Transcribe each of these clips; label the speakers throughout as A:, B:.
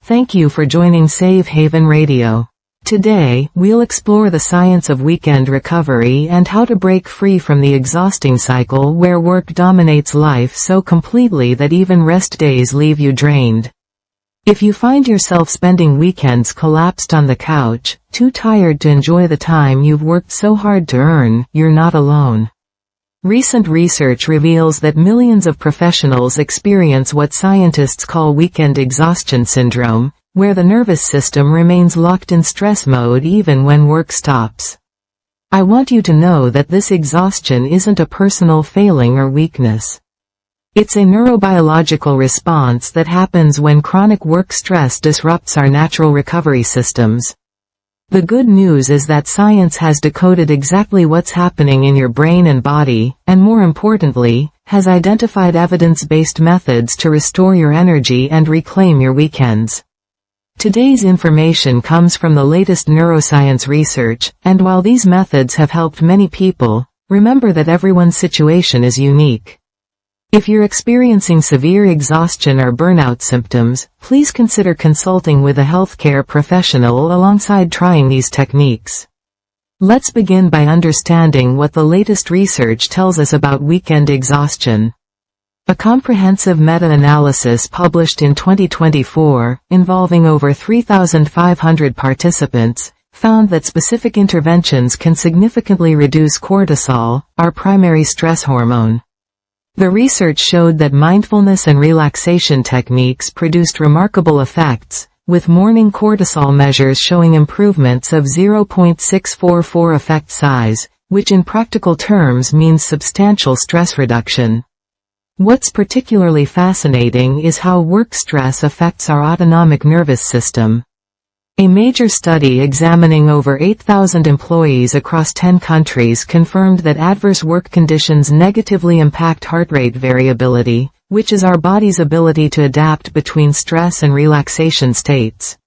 A: Thank you for joining Safe Haven Radio. Today, we'll explore the science of weekend recovery and how to break free from the exhausting cycle where work dominates life so completely that even rest days leave you drained. If you find yourself spending weekends collapsed on the couch, too tired to enjoy the time you've worked so hard to earn, you're not alone. Recent research reveals that millions of professionals experience what scientists call weekend exhaustion syndrome, where the nervous system remains locked in stress mode even when work stops. I want you to know that this exhaustion isn't a personal failing or weakness. It's a neurobiological response that happens when chronic work stress disrupts our natural recovery systems. The good news is that science has decoded exactly what's happening in your brain and body, and more importantly, has identified evidence-based methods to restore your energy and reclaim your weekends. Today's information comes from the latest neuroscience research, and while these methods have helped many people, remember that everyone's situation is unique. If you're experiencing severe exhaustion or burnout symptoms, please consider consulting with a healthcare professional alongside trying these techniques. Let's begin by understanding what the latest research tells us about weekend exhaustion. A comprehensive meta-analysis published in 2024, involving over 3,500 participants, found that specific interventions can significantly reduce cortisol, our primary stress hormone. The research showed that mindfulness and relaxation techniques produced remarkable effects, with morning cortisol measures showing improvements of 0.644 effect size, which in practical terms means substantial stress reduction. What's particularly fascinating is how work stress affects our autonomic nervous system. A major study examining over 8,000 employees across 10 countries confirmed that adverse work conditions negatively impact heart rate variability, which is our body's ability to adapt between stress and relaxation states.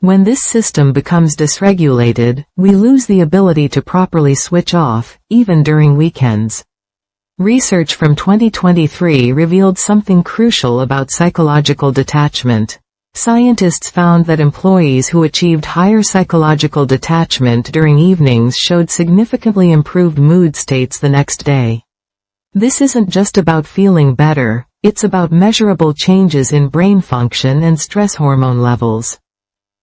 A: When this system becomes dysregulated, we lose the ability to properly switch off, even during weekends. Research from 2023 revealed something crucial about psychological detachment. Scientists found that employees who achieved higher psychological detachment during evenings showed significantly improved mood states the next day. This isn't just about feeling better, it's about measurable changes in brain function and stress hormone levels.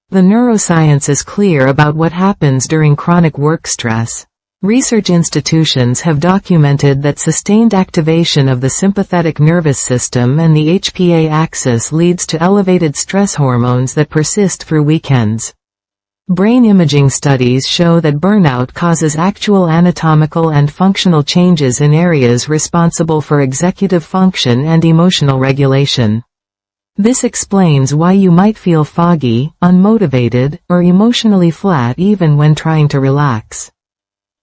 A: The neuroscience is clear about what happens during chronic work stress. Research institutions have documented that sustained activation of the sympathetic nervous system and the HPA axis leads to elevated stress hormones that persist through weekends. Brain imaging studies show that burnout causes actual anatomical and functional changes in areas responsible for executive function and emotional regulation. This explains why you might feel foggy, unmotivated, or emotionally flat even when trying to relax.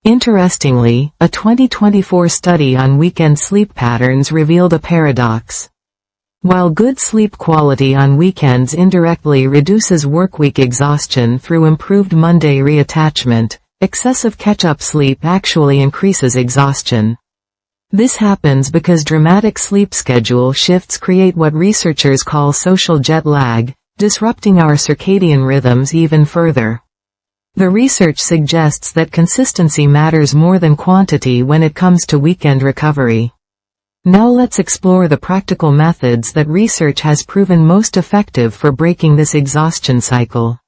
A: Interestingly, a 2024 study on weekend sleep patterns revealed a paradox. While good sleep quality on weekends indirectly reduces workweek exhaustion through improved Monday reattachment, excessive catch-up sleep actually increases exhaustion. This happens because dramatic sleep schedule shifts create what researchers call social jet lag, disrupting our circadian rhythms even further. The research suggests that consistency matters more than quantity when it comes to weekend recovery. Now let's explore the practical methods that research has proven most effective for breaking this exhaustion cycle.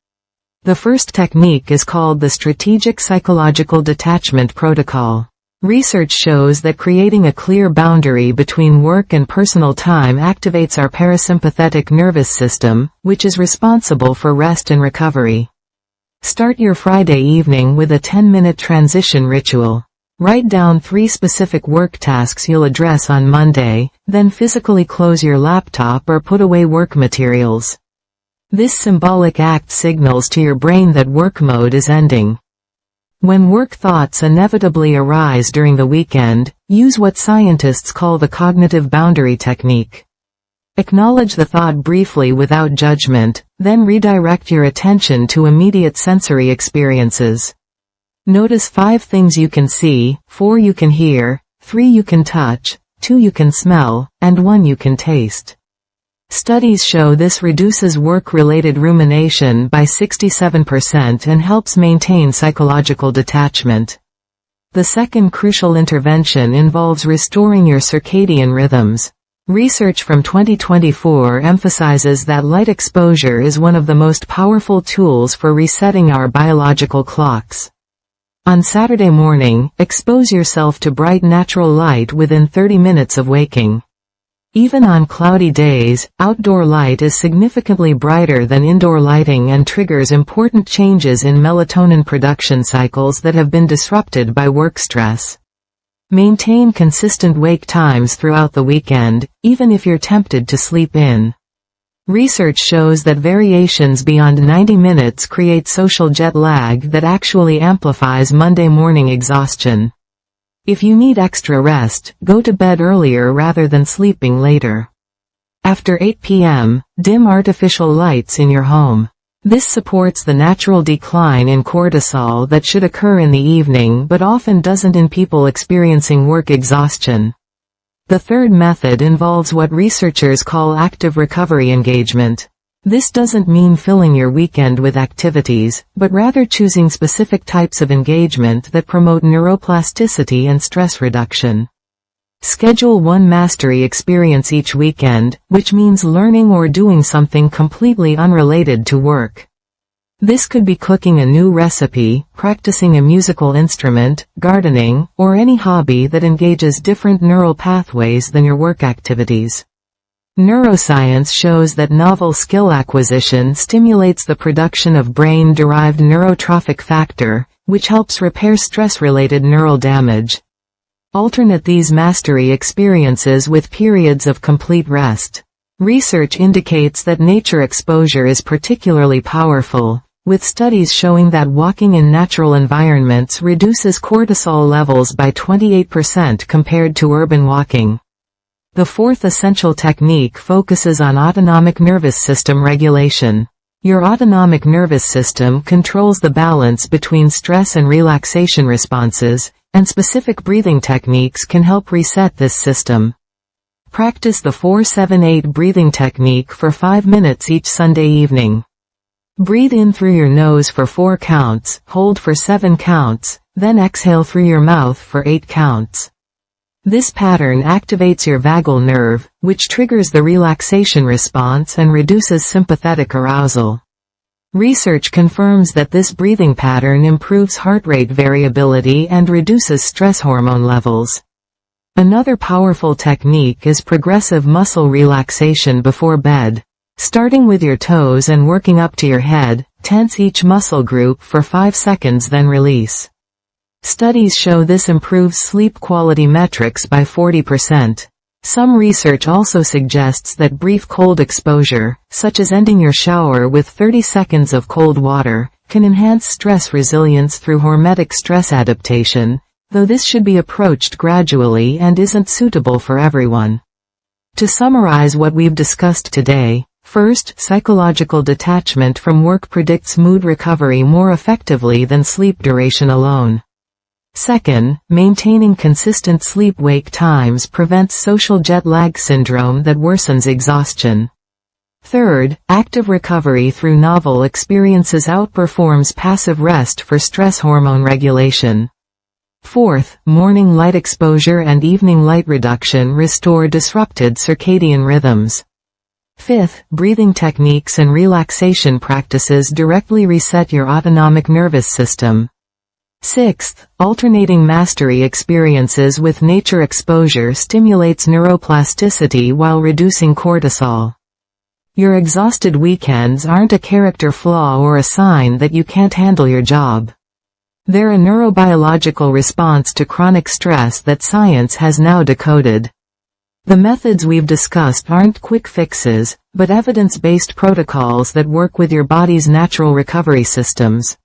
A: The first technique is called the Strategic Psychological Detachment Protocol. Research shows that creating a clear boundary between work and personal time activates our parasympathetic nervous system, which is responsible for rest and recovery. Start your Friday evening with a 10-minute transition ritual. Write down 3 specific work tasks you'll address on Monday, then physically close your laptop or put away work materials. This symbolic act signals to your brain that work mode is ending. When work thoughts inevitably arise during the weekend, use what scientists call the cognitive boundary technique. Acknowledge the thought briefly without judgment, then redirect your attention to immediate sensory experiences. Notice 5 things you can see, 4 you can hear, 3 you can touch, 2 you can smell, and 1 you can taste. Studies show this reduces work-related rumination by 67% and helps maintain psychological detachment. The second crucial intervention involves restoring your circadian rhythms. Research from 2024 emphasizes that light exposure is one of the most powerful tools for resetting our biological clocks. On Saturday morning, expose yourself to bright natural light within 30 minutes of waking. Even on cloudy days, outdoor light is significantly brighter than indoor lighting and triggers important changes in melatonin production cycles that have been disrupted by work stress. Maintain consistent wake times throughout the weekend, even if you're tempted to sleep in. Research shows that variations beyond 90 minutes create social jet lag that actually amplifies Monday morning exhaustion. If you need extra rest, go to bed earlier rather than sleeping later. After 8 p.m., dim artificial lights in your home. This supports the natural decline in cortisol that should occur in the evening but often doesn't in people experiencing work exhaustion. The third method involves what researchers call active recovery engagement. This doesn't mean filling your weekend with activities, but rather choosing specific types of engagement that promote neuroplasticity and stress reduction. Schedule one mastery experience each weekend, which means learning or doing something completely unrelated to work. This could be cooking a new recipe, practicing a musical instrument, gardening, or any hobby that engages different neural pathways than your work activities. Neuroscience shows that novel skill acquisition stimulates the production of brain-derived neurotrophic factor, which helps repair stress-related neural damage. Alternate these mastery experiences with periods of complete rest. Research indicates that nature exposure is particularly powerful, with studies showing that walking in natural environments reduces cortisol levels by 28% compared to urban walking. The fourth essential technique focuses on autonomic nervous system regulation. Your autonomic nervous system controls the balance between stress and relaxation responses, and specific breathing techniques can help reset this system. Practice the 4-7-8 breathing technique for 5 minutes each Sunday evening. Breathe in through your nose for 4 counts, hold for 7 counts, then exhale through your mouth for 8 counts. This pattern activates your vagal nerve, which triggers the relaxation response and reduces sympathetic arousal. Research confirms that this breathing pattern improves heart rate variability and reduces stress hormone levels. Another powerful technique is progressive muscle relaxation before bed. Starting with your toes and working up to your head, tense each muscle group for 5 seconds then release. Studies show this improves sleep quality metrics by 40%. Some research also suggests that brief cold exposure, such as ending your shower with 30 seconds of cold water, can enhance stress resilience through hormetic stress adaptation, though this should be approached gradually and isn't suitable for everyone. To summarize what we've discussed today, first, psychological detachment from work predicts mood recovery more effectively than sleep duration alone. Second, maintaining consistent sleep-wake times prevents social jet lag syndrome that worsens exhaustion. Third, active recovery through novel experiences outperforms passive rest for stress hormone regulation. Fourth, morning light exposure and evening light reduction restore disrupted circadian rhythms. Fifth, breathing techniques and relaxation practices directly reset your autonomic nervous system. Sixth, alternating mastery experiences with nature exposure stimulates neuroplasticity while reducing cortisol. Your exhausted weekends aren't a character flaw or a sign that you can't handle your job. They're a neurobiological response to chronic stress that science has now decoded. The methods we've discussed aren't quick fixes, but evidence-based protocols that work with your body's natural recovery systems.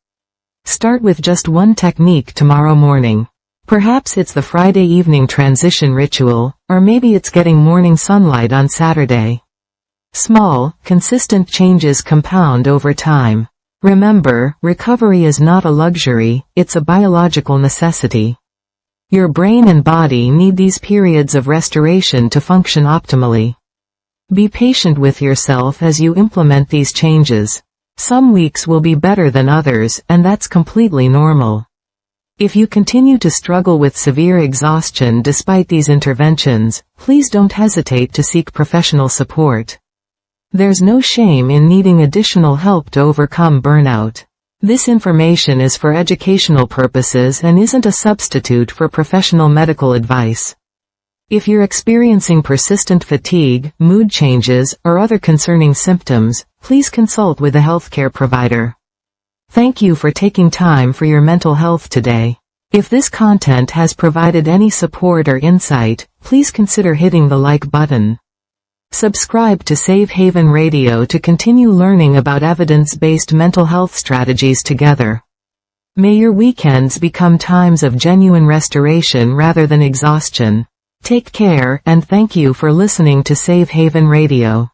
A: Start with just one technique tomorrow morning. Perhaps it's the Friday evening transition ritual, or maybe it's getting morning sunlight on Saturday. Small, consistent changes compound over time. Remember, recovery is not a luxury, it's a biological necessity. Your brain and body need these periods of restoration to function optimally. Be patient with yourself as you implement these changes. Some weeks will be better than others, and that's completely normal. If you continue to struggle with severe exhaustion despite these interventions, please don't hesitate to seek professional support. There's no shame in needing additional help to overcome burnout. This information is for educational purposes and isn't a substitute for professional medical advice. If you're experiencing persistent fatigue, mood changes, or other concerning symptoms, please consult with a healthcare provider. Thank you for taking time for your mental health today. If this content has provided any support or insight, please consider hitting the like button. Subscribe to Safe Haven Radio to continue learning about evidence-based mental health strategies together. May your weekends become times of genuine restoration rather than exhaustion. Take care, and thank you for listening to Safe Haven Radio.